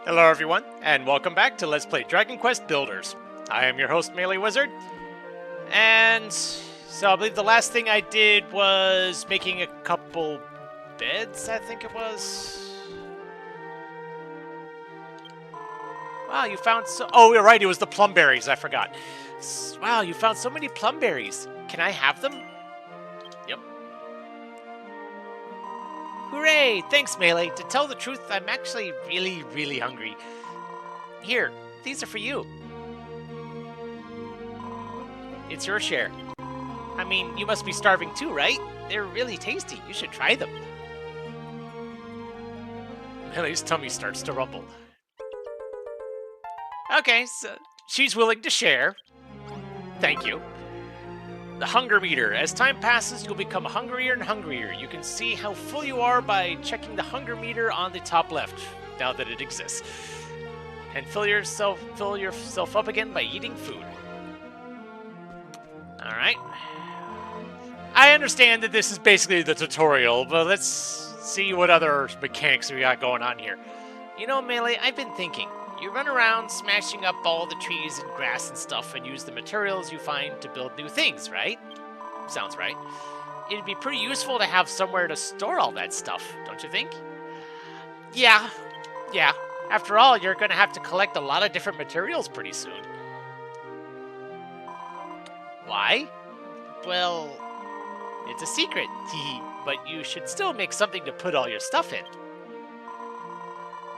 Hello everyone, and welcome back to Let's Play Dragon Quest Builders. I am your host, MeleeWizard, and so I believe the last thing I did was making a couple beds, I think it was. Wow, you found oh, you're right, it was the plumberries, I forgot. Wow, you found so many plumberries. Can I have them? Yep. Hooray! Thanks, Melee. To tell the truth, I'm actually really hungry. Here, these are for you. It's your share. I mean, you must be starving too, right? They're really tasty. You should try them. Melee's tummy starts to rumble. Okay, so she's willing to share. Thank you. The hunger meter. As time passes, you'll become hungrier and hungrier. You can see how full you are by checking the hunger meter on the top left, now that it exists. And fill yourself up again by eating food. Alright. I understand that this is basically the tutorial, but let's see what other mechanics we got going on here. You know, Melee, I've been thinking. You run around smashing up all the trees and grass and stuff and use the materials you find to build new things, right? Sounds right. It'd be pretty useful to have somewhere to store all that stuff, don't you think? Yeah. After all, you're going to have to collect a lot of different materials pretty soon. Why? Well, it's a secret, but you should still make something to put all your stuff in.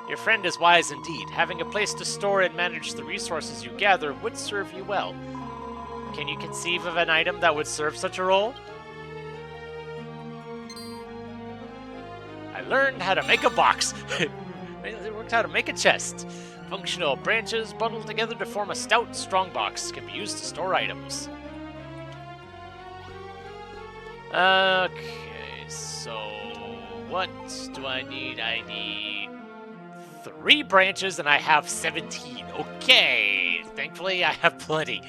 Your friend is wise indeed. Having a place to store and manage the resources you gather would serve you well. Can you conceive of an item that would serve such a role? I learned how to make a box. It worked how to make a chest. Functional branches bundled together to form a stout, strong box. Can be used to store items. Okay, so what do I need? I need 3 branches and I have 17. Okay, thankfully I have plenty.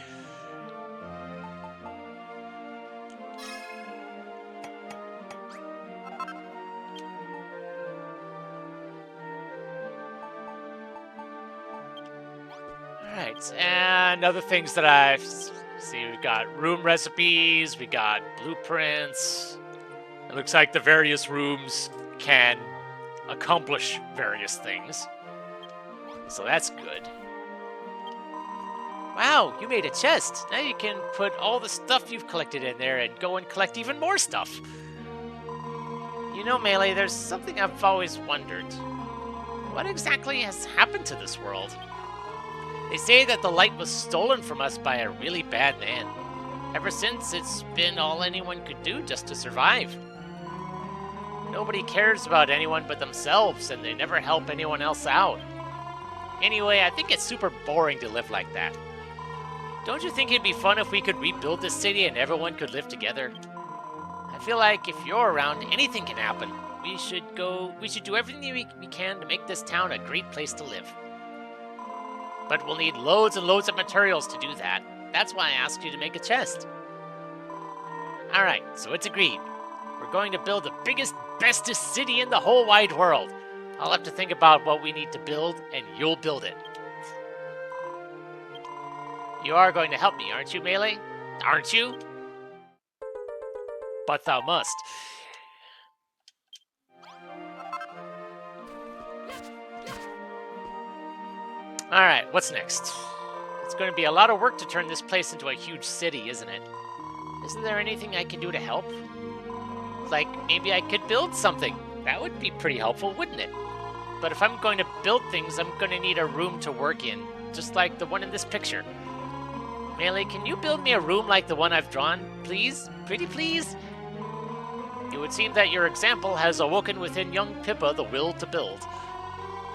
Alright, and other things that I've... See, we've got room recipes, we got blueprints. It looks like the various rooms can accomplish various things. So that's good. Wow, you made a chest. Now you can put all the stuff you've collected in there and go and collect even more stuff. You know, Melee, there's something I've always wondered. What exactly has happened to this world? They say that the light was stolen from us by a really bad man. Ever since, it's been all anyone could do just to survive. Nobody cares about anyone but themselves, and they never help anyone else out. Anyway, I think it's super boring to live like that. Don't you think it'd be fun if we could rebuild this city and everyone could live together? I feel like if you're around, anything can happen. We should do everything we can to make this town a great place to live. But we'll need loads and loads of materials to do that. That's why I asked you to make a chest. Alright, so it's agreed. We're going to build the biggest, bestest city in the whole wide world. I'll have to think about what we need to build, and you'll build it. You are going to help me, aren't you, Melee? Aren't you? But thou must. Alright, what's next? It's going to be a lot of work to turn this place into a huge city, isn't it? Isn't there anything I can do to help? Like, maybe I could build something. That would be pretty helpful, wouldn't it? But if I'm going to build things, I'm going to need a room to work in, just like the one in this picture. Melee, can you build me a room like the one I've drawn, please? Pretty please? It would seem that your example has awoken within young Pippa the will to build.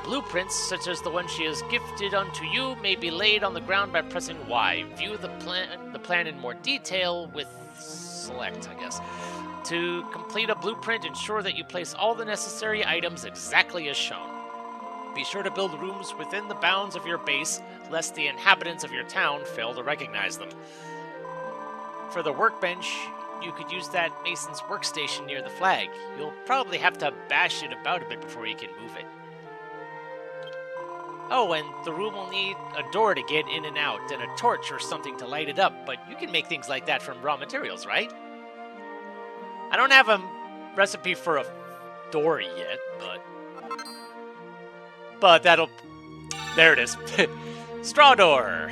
Blueprints, such as the one she has gifted unto you, may be laid on the ground by pressing Y. View the plan in more detail with select, I guess. To complete a blueprint, ensure that you place all the necessary items exactly as shown. Be sure to build rooms within the bounds of your base, lest the inhabitants of your town fail to recognize them. For the workbench, you could use that mason's workstation near the flag. You'll probably have to bash it about a bit before you can move it. Oh, and the room will need a door to get in and out, and a torch or something to light it up, but you can make things like that from raw materials, right? I don't have a recipe for a door yet, but that'll... There it is. Straw door.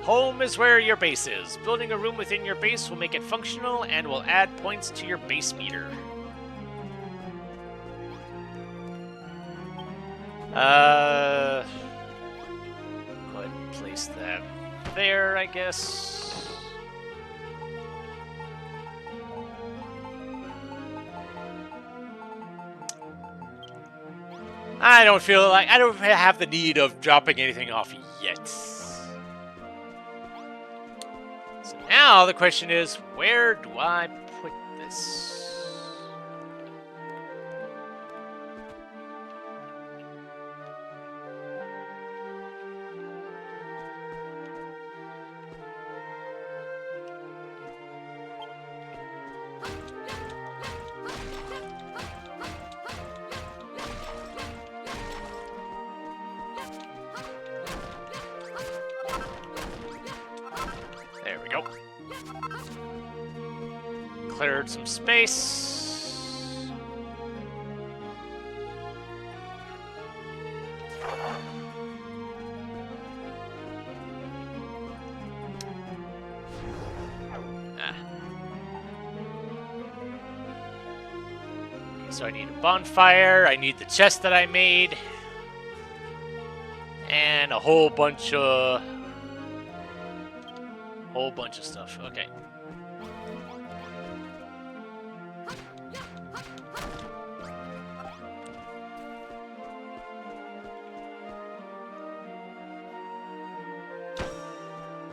Home is where your base is. Building a room within your base will make it functional and will add points to your base meter. Go ahead and place that there, I guess. I don't have the need of dropping anything off yet. So now the question is, where do I put this? There we go. Cleared some space. Okay, so I need a bonfire. I need the chest that I made. And a whole bunch of stuff. Okay.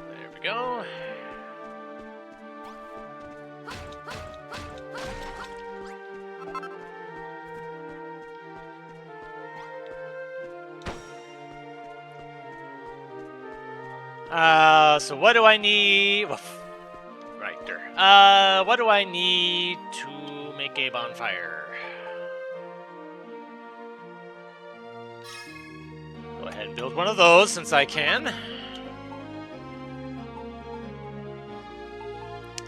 There we go. So what do I need? Right there. What do I need to make a bonfire? Go ahead and build one of those since I can.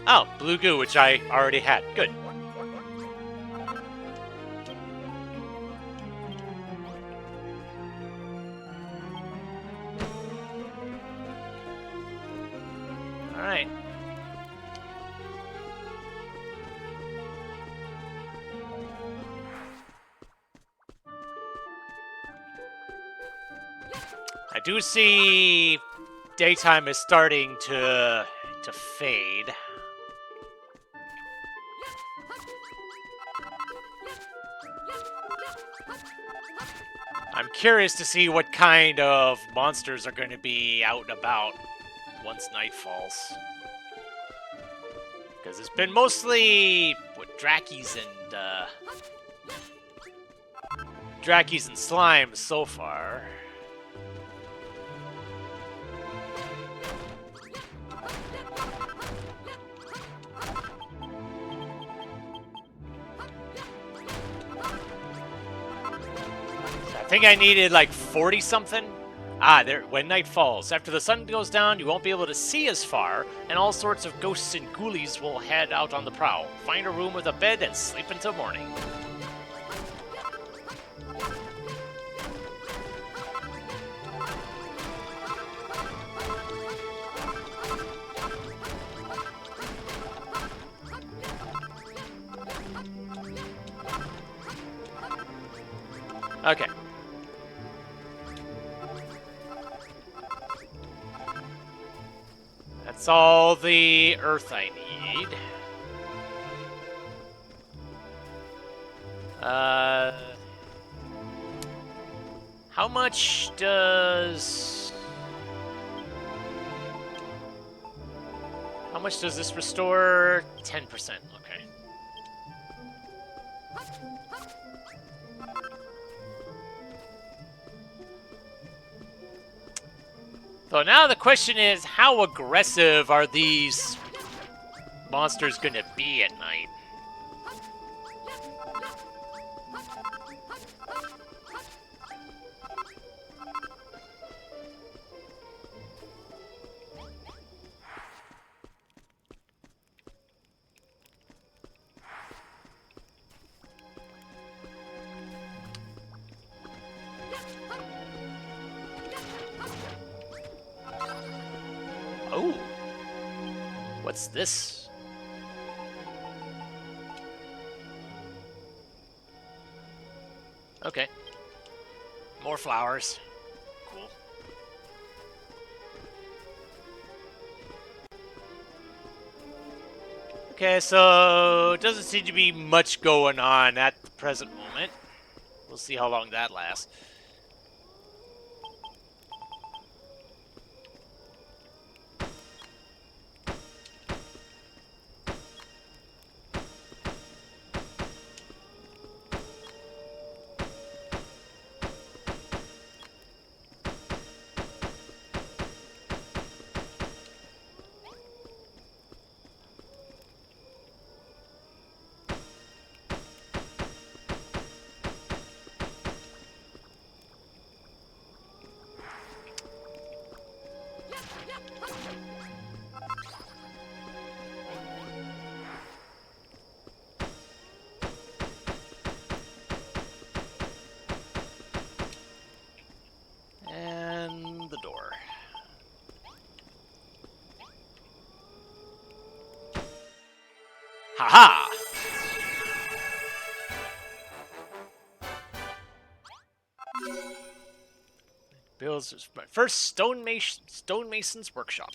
Oh, blue goo, which I already had. Good. Alright. I do see daytime is starting to fade. I'm curious to see what kind of monsters are going to be out and about once night falls. Because it's been mostly Drakkies and slimes so far. I think I needed like 40 something. There, when night falls. After the sun goes down, you won't be able to see as far, and all sorts of ghosts and ghoulies will head out on the prowl. Find a room with a bed and sleep until morning. Okay. That's all the earth I need. How much does this restore? 10%. Okay. So now the question is, how aggressive are these monsters going to be at night? Oh, what's this? Okay. More flowers. Cool. Okay, so doesn't seem to be much going on at the present moment. We'll see how long that lasts. And the door. Haha! Builds my first stonemason's workshop.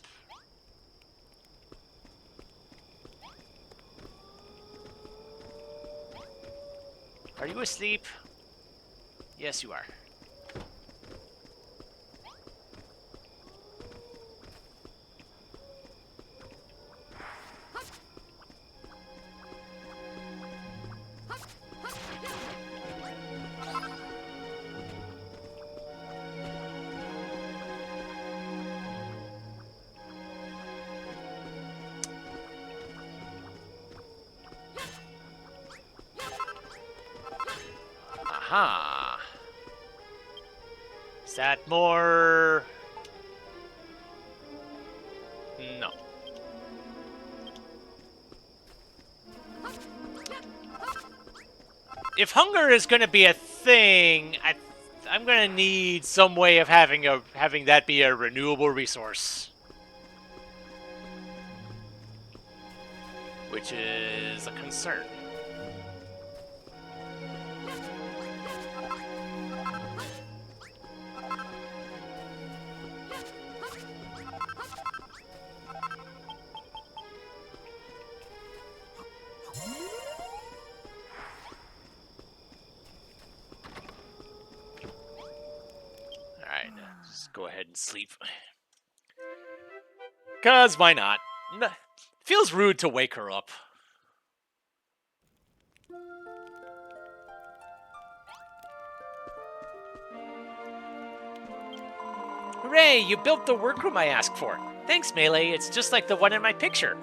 Are you asleep? Yes, you are. Aha! Is that more? No. If hunger is going to be a thing, I'm going to need some way of having that be a renewable resource, which is a concern. Alright, just go ahead and sleep. 'Cause why not? Feels rude to wake her up. Hooray, you built the workroom I asked for. Thanks, Melee, it's just like the one in my picture.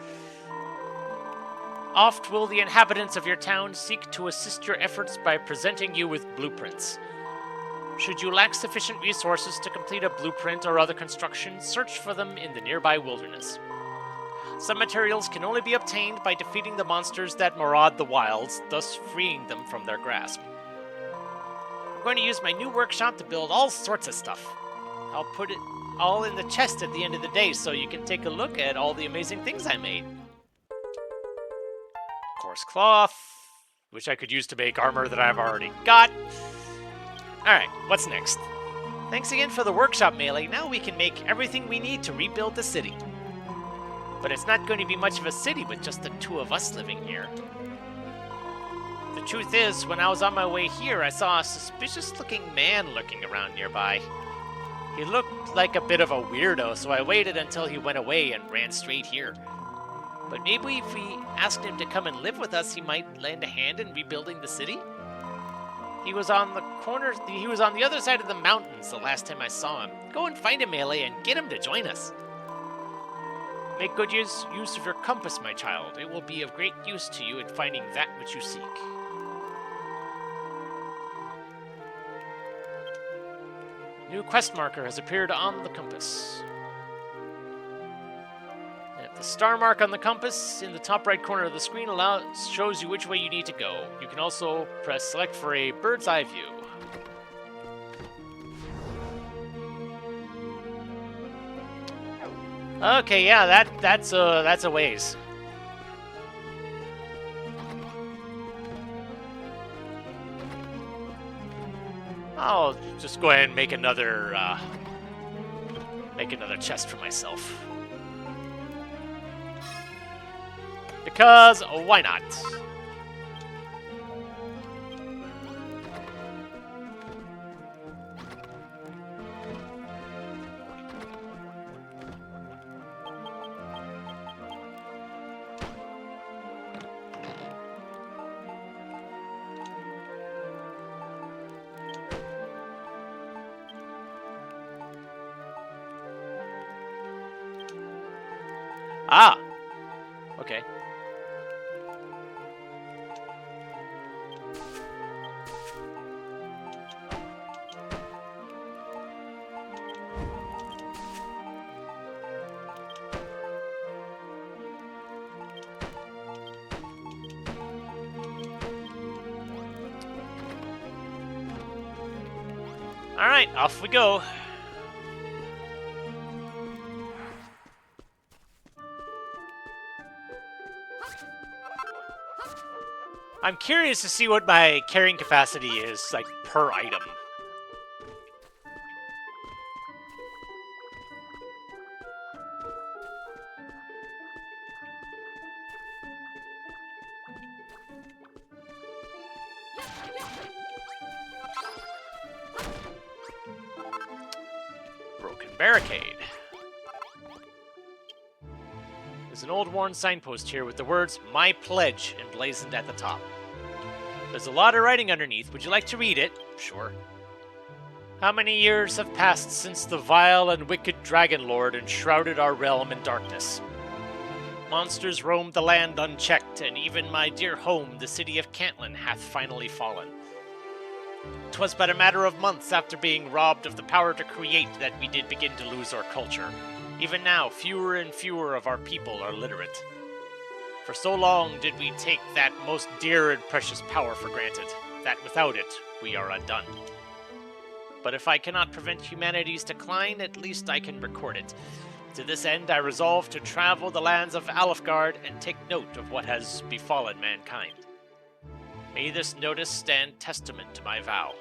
Oft will the inhabitants of your town seek to assist your efforts by presenting you with blueprints. Should you lack sufficient resources to complete a blueprint or other construction, search for them in the nearby wilderness. Some materials can only be obtained by defeating the monsters that maraud the wilds, thus freeing them from their grasp. I'm going to use my new workshop to build all sorts of stuff. I'll put it all in the chest at the end of the day so you can take a look at all the amazing things I made. Coarse cloth, which I could use to make armor that I've already got. Alright, what's next? Thanks again for the workshop, Melee. Now we can make everything we need to rebuild the city. But it's not going to be much of a city with just the two of us living here. The truth is, when I was on my way here, I saw a suspicious-looking man lurking around nearby. He looked like a bit of a weirdo, so I waited until he went away and ran straight here. But maybe if we asked him to come and live with us, he might lend a hand in rebuilding the city? He was on the other side of the mountains the last time I saw him. Go and find him, Melee, and get him to join us. Make good use of your compass, my child. It will be of great use to you in finding that which you seek. New quest marker has appeared on the compass. The star mark on the compass in the top right corner of the screen shows you which way you need to go. You can also press select for a bird's eye view. Okay, yeah, that's a ways. I'll just go ahead and make another chest for myself. Because why not? Ah, okay. All right, off we go. I'm curious to see what my carrying capacity is, like, per item. Broken barricade. There's an old worn signpost here with the words, "My Pledge," emblazoned at the top. There's a lot of writing underneath. Would you like to read it? Sure. How many years have passed since the vile and wicked Dragon Lord enshrouded our realm in darkness? Monsters roamed the land unchecked, and even my dear home, the city of Cantlin, hath finally fallen. 'Twas but a matter of months after being robbed of the power to create that we did begin to lose our culture. Even now, fewer and fewer of our people are literate. For so long did we take that most dear and precious power for granted, that without it, we are undone. But if I cannot prevent humanity's decline, at least I can record it. To this end, I resolve to travel the lands of Alfgard and take note of what has befallen mankind. May this notice stand testament to my vow.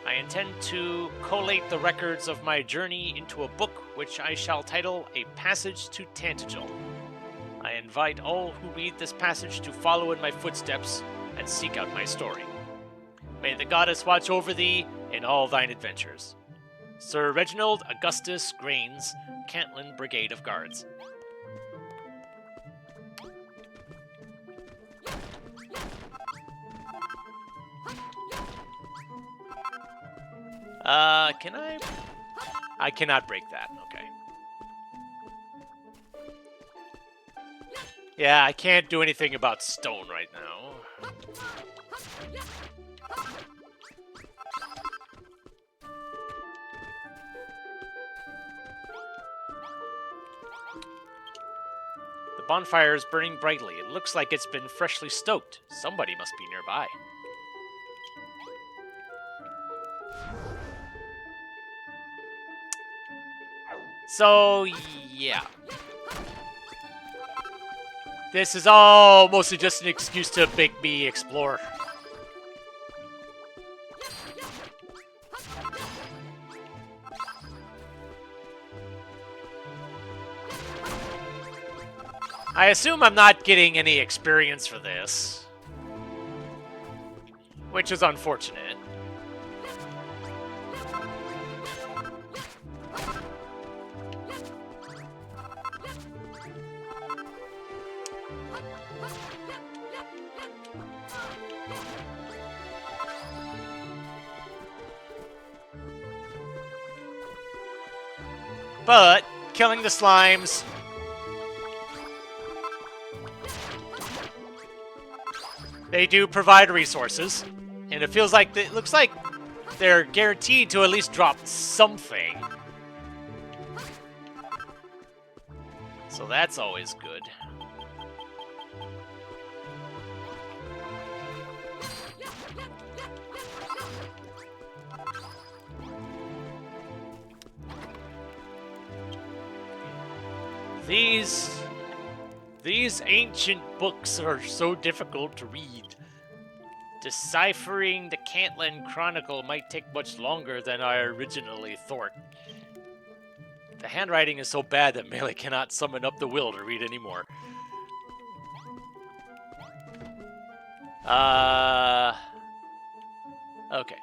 I intend to collate the records of my journey into a book which I shall title A Passage to Tantegel. I invite all who read this passage to follow in my footsteps and seek out my story. May the goddess watch over thee in all thine adventures. Sir Reginald Augustus Grains, Cantlin Brigade of Guards. Can I? I cannot break that, okay. Yeah, I can't do anything about stone right now. The bonfire is burning brightly. It looks like it's been freshly stoked. Somebody must be nearby. So, yeah. This is all mostly just an excuse to make me explore. I assume I'm not getting any experience for this, which is unfortunate. But killing the slimes, they do provide resources, and it feels like it looks like they're guaranteed to at least drop something. So that's always good. These ancient books are so difficult to read. Deciphering the Cantland Chronicle might take much longer than I originally thought. The handwriting is so bad that Melee cannot summon up the will to read anymore. Okay.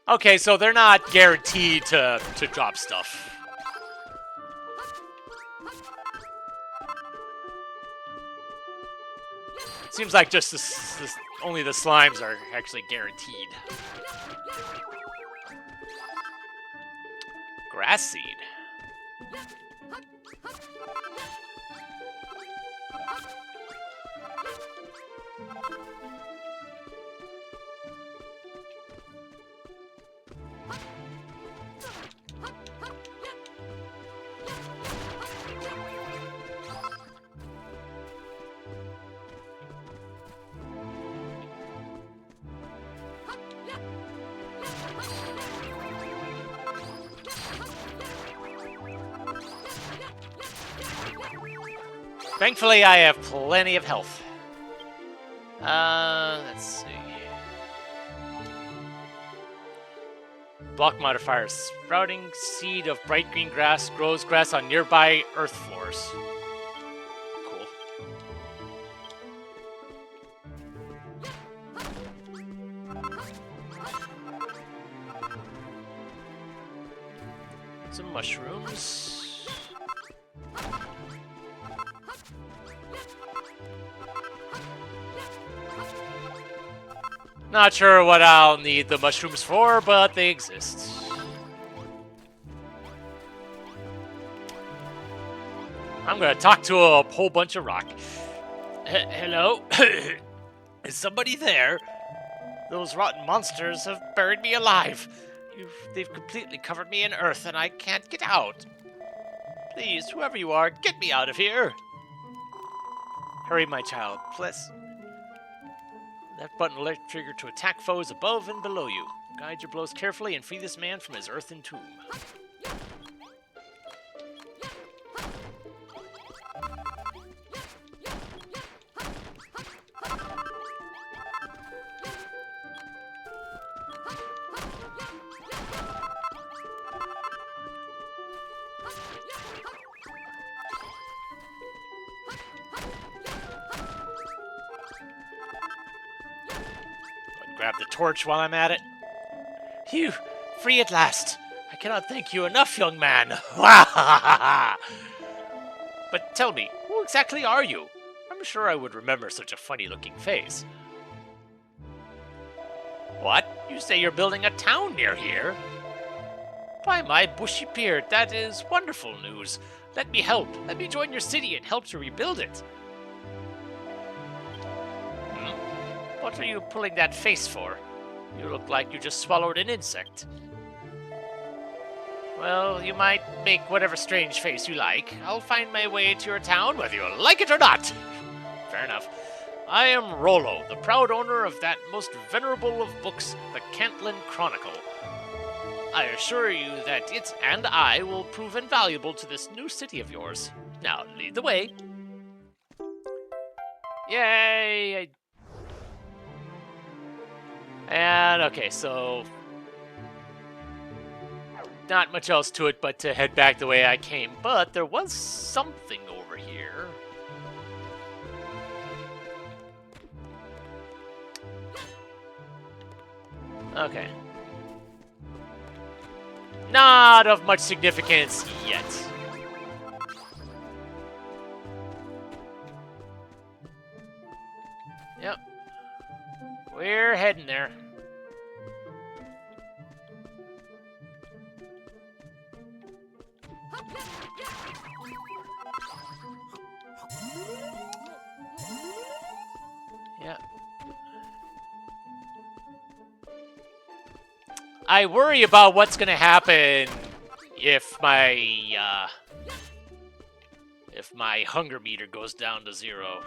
Okay, so they're not guaranteed to drop stuff. Seems like just only the slimes are actually guaranteed. Grass seed. Thankfully, I have plenty of health. Let's see. Block modifier. Sprouting seed of bright green grass grows grass on nearby earth floors. Cool. Some mushrooms. Not sure what I'll need the mushrooms for, but they exist. I'm gonna talk to a whole bunch of rock. Hello? Is somebody there? Those rotten monsters have buried me alive. They've completely covered me in earth and I can't get out. Please, whoever you are, get me out of here. Hurry, my child, please. That button will trigger to attack foes above and below you. Guide your blows carefully and free this man from his earthen tomb. Grab the torch while I'm at it. Phew, free at last. I cannot thank you enough, young man. But tell me, who exactly are you? I'm sure I would remember such a funny-looking face. What? You say you're building a town near here? By my bushy beard, that is wonderful news. Let me help. Let me join your city and help to rebuild it. What are you pulling that face for? You look like you just swallowed an insect. Well, you might make whatever strange face you like. I'll find my way to your town whether you like it or not. Fair enough. I am Rollo, the proud owner of that most venerable of books, the Cantland Chronicle. I assure you that it and I will prove invaluable to this new city of yours. Now, lead the way. Yay! And, okay, so not much else to it but to head back the way I came. But there was something over here. Okay. Not of much significance yet. Yep. We're heading there. Yeah. I worry about what's gonna happen if my hunger meter goes down to 0.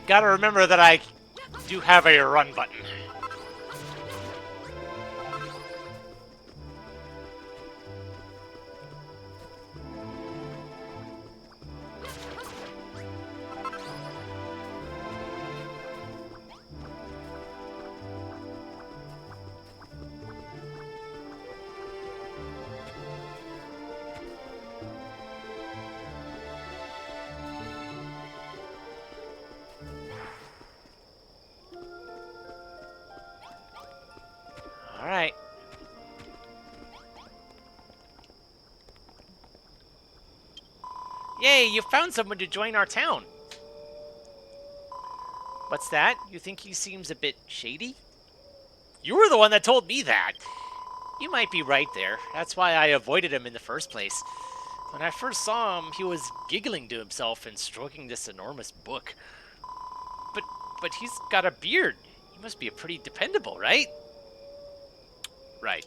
Gotta remember that I do have a run button. Alright. Yay, you found someone to join our town. What's that? You think he seems a bit shady? You were the one that told me that. You might be right there. That's why I avoided him in the first place. When I first saw him, he was giggling to himself and stroking this enormous book. But he's got a beard. He must be pretty dependable, right? Right.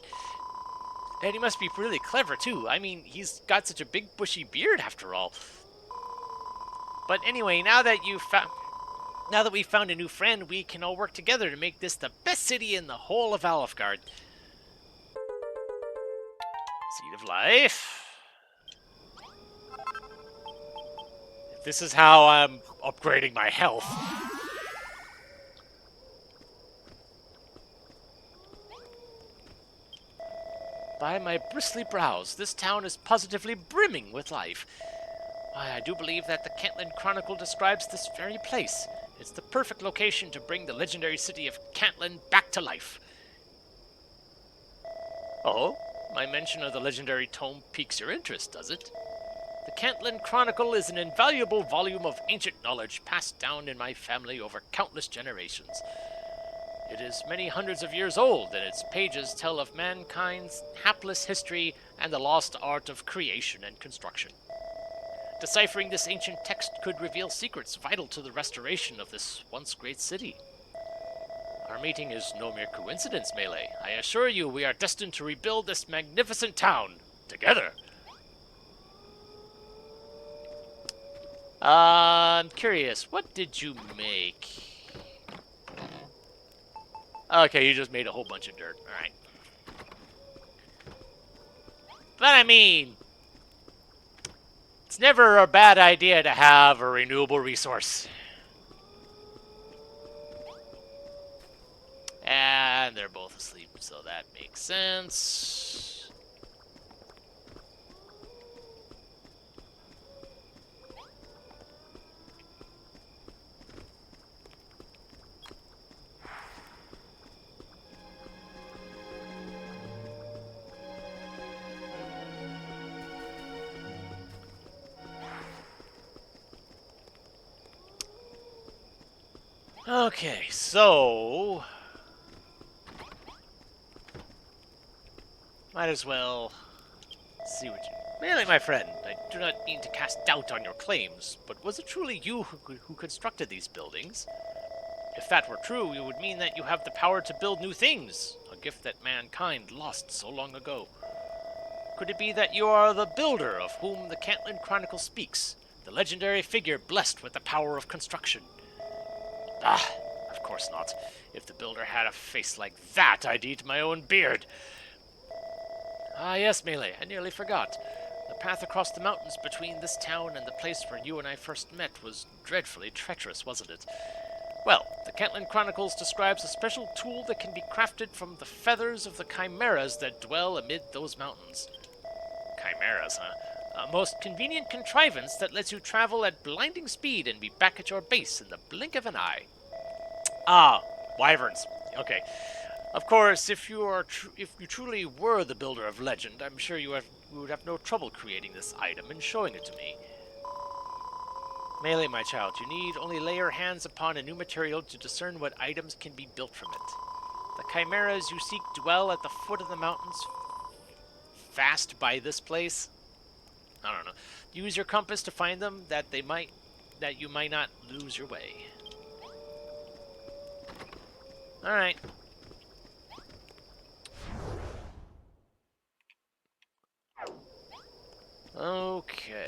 And he must be really clever, too. I mean, he's got such a big, bushy beard, after all. But anyway, now that we found a new friend, we can all work together to make this the best city in the whole of Alfgard. Seed of Life. This is how I'm upgrading my health. By my bristly brows, this town is positively brimming with life. Why, I do believe that the Cantland Chronicle describes this very place. It's the perfect location to bring the legendary city of Cantland back to life. Oh, my mention of the legendary tome piques your interest, does it? The Cantland Chronicle is an invaluable volume of ancient knowledge passed down in my family over countless generations. It is many hundreds of years old, and its pages tell of mankind's hapless history and the lost art of creation and construction. Deciphering this ancient text could reveal secrets vital to the restoration of this once great city. Our meeting is no mere coincidence, Melee. I assure you we are destined to rebuild this magnificent town together. I'm curious, what did you make? Okay, you just made a whole bunch of dirt. Alright. But I mean, it's never a bad idea to have a renewable resource. And they're both asleep, so that makes sense. Okay, so might as well see what you... Really, my friend, I do not mean to cast doubt on your claims, but was it truly you who constructed these buildings? If that were true, it would mean that you have the power to build new things, a gift that mankind lost so long ago. Could it be that you are the builder of whom the Cantland Chronicle speaks, the legendary figure blessed with the power of construction? Ah, of course not. If the builder had a face like that, I'd eat my own beard. Ah, yes, Melee, I nearly forgot. The path across the mountains between this town and the place where you and I first met was dreadfully treacherous, wasn't it? Well, the Cantland Chronicles describes a special tool that can be crafted from the feathers of the chimeras that dwell amid those mountains. Chimeras, huh? A most convenient contrivance that lets you travel at blinding speed and be back at your base in the blink of an eye. Ah, wyverns. Okay. Of course, if you truly were the builder of legend, I'm sure you would have no trouble creating this item and showing it to me. Melee, my child, you need only lay your hands upon a new material to discern what items can be built from it. The chimeras you seek dwell at the foot of the mountains fast by this place. I don't know. Use your compass to find them that you might not lose your way. Alright. Okay.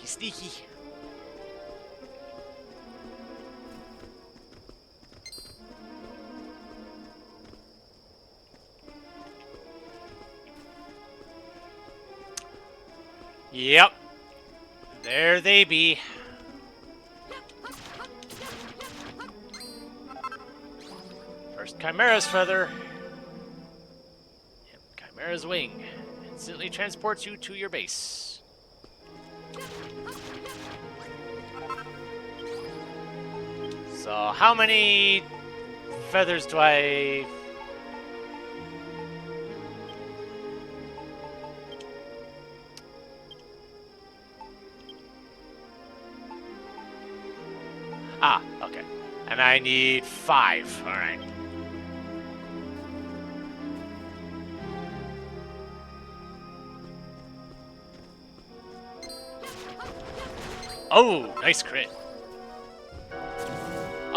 Sneaky. Yep. There they be. First Chimera's feather. Yep, Chimera's wing. Instantly transports you to your base. So, how many feathers do I... Ah, okay. And I need 5. Alright. Oh, nice crit.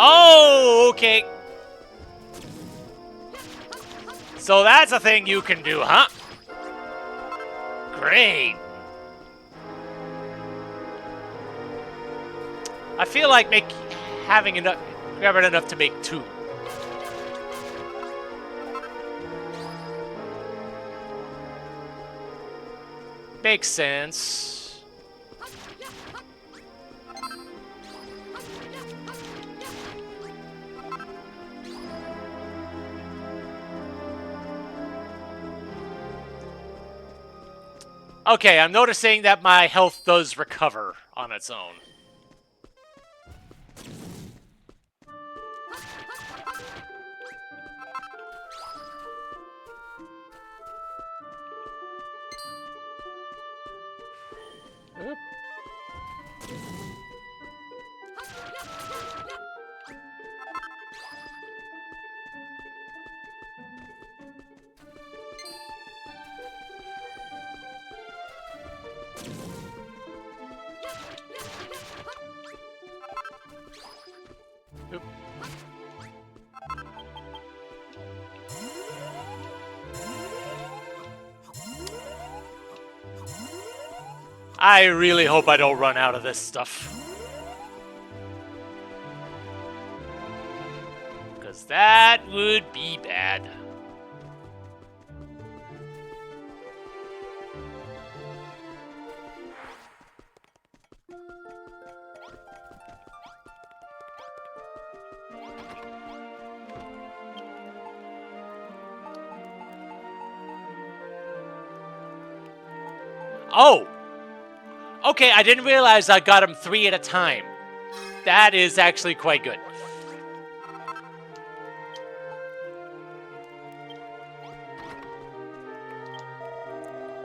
Oh, okay. So that's a thing you can do, huh? Great. I feel like grabbing enough to make 2. Makes sense. Okay, I'm noticing that my health does recover on its own. Oop. Oop. I really hope I don't run out of this stuff. Because that would be bad. Oh! Okay, I didn't realize I got him 3 at a time. That is actually quite good.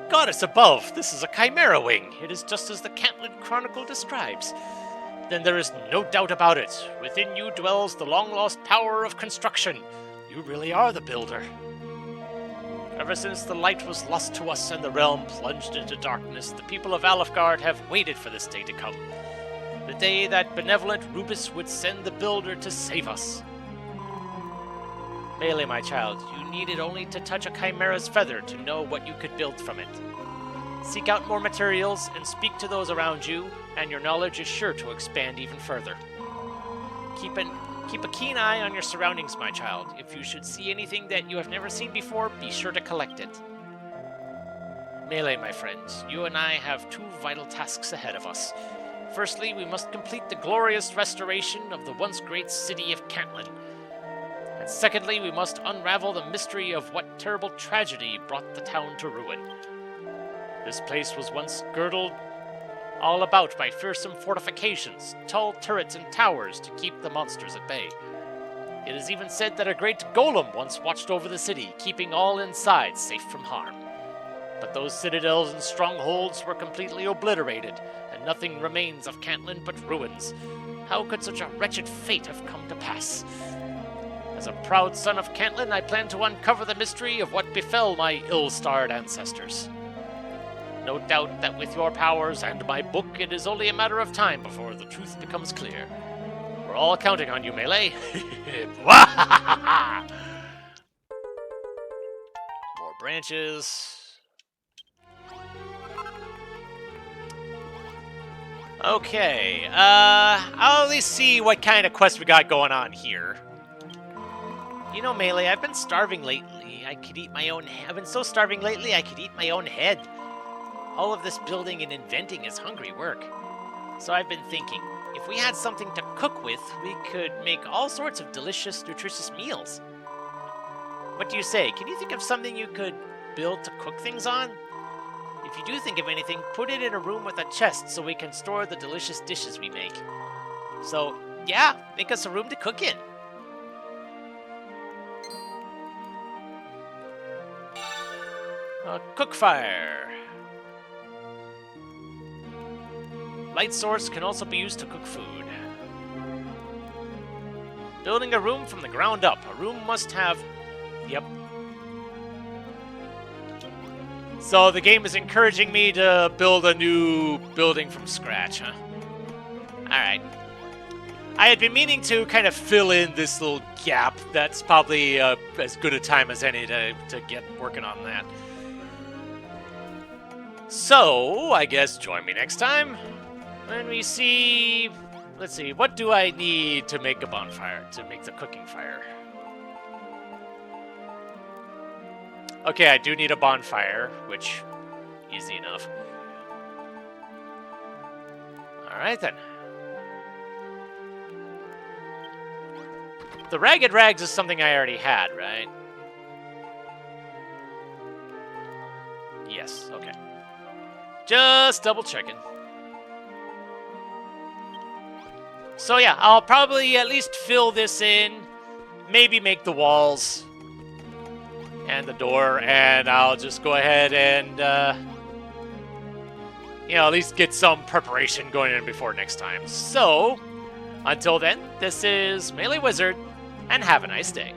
Goddess above, this is a chimera wing. It is just as the Cantlid Chronicle describes. Then there is no doubt about it. Within you dwells the long-lost power of construction. You really are the builder. Ever since the light was lost to us and the realm plunged into darkness, the people of Alefgard have waited for this day to come. The day that benevolent Rubus would send the builder to save us. Melee, my child, you needed only to touch a chimera's feather to know what you could build from it. Seek out more materials and speak to those around you, and your knowledge is sure to expand even further. Keep a keen eye on your surroundings, my child. If you should see anything that you have never seen before, be sure to collect it. Melee, my friends, you and I have two vital tasks ahead of us. Firstly, we must complete the glorious restoration of the once great city of Cantlin. And secondly, we must unravel the mystery of what terrible tragedy brought the town to ruin. This place was once girdled all about by fearsome fortifications, tall turrets and towers to keep the monsters at bay. It is even said that a great golem once watched over the city, keeping all inside safe from harm. But those citadels and strongholds were completely obliterated, and nothing remains of Cantlin but ruins. How could such a wretched fate have come to pass? As a proud son of Cantlin, I plan to uncover the mystery of what befell my ill-starred ancestors. No doubt that with your powers and my book, it is only a matter of time before the truth becomes clear. We're all counting on you, Melee. More branches. Okay, I'll at least see what kind of quest we got going on here. You know, Melee, I've been starving lately. I've been so starving lately, I could eat my own head. All of this building and inventing is hungry work. So I've been thinking, if we had something to cook with, we could make all sorts of delicious, nutritious meals. What do you say? Can you think of something you could build to cook things on? If you do think of anything, put it in a room with a chest so we can store the delicious dishes we make. So, yeah, make us a room to cook in. A cook fire. Light source can also be used to cook food. Building a room from the ground up. A room must have... Yep. So the game is encouraging me to build a new building from scratch, huh? Alright. I had been meaning to kind of fill in this little gap. That's probably as good a time as any to get working on that. So, I guess join me next time when we see... Let's see, what do I need to make a bonfire, to make the cooking fire? Okay, I do need a bonfire, which, easy enough. Alright then. The Ragged Rags is something I already had, right? Yes, okay. Just double checking. So yeah, I'll probably at least fill this in, maybe make the walls and the door, and I'll just go ahead and, at least get some preparation going in before next time. So, until then, this is MeleeWizard, and have a nice day.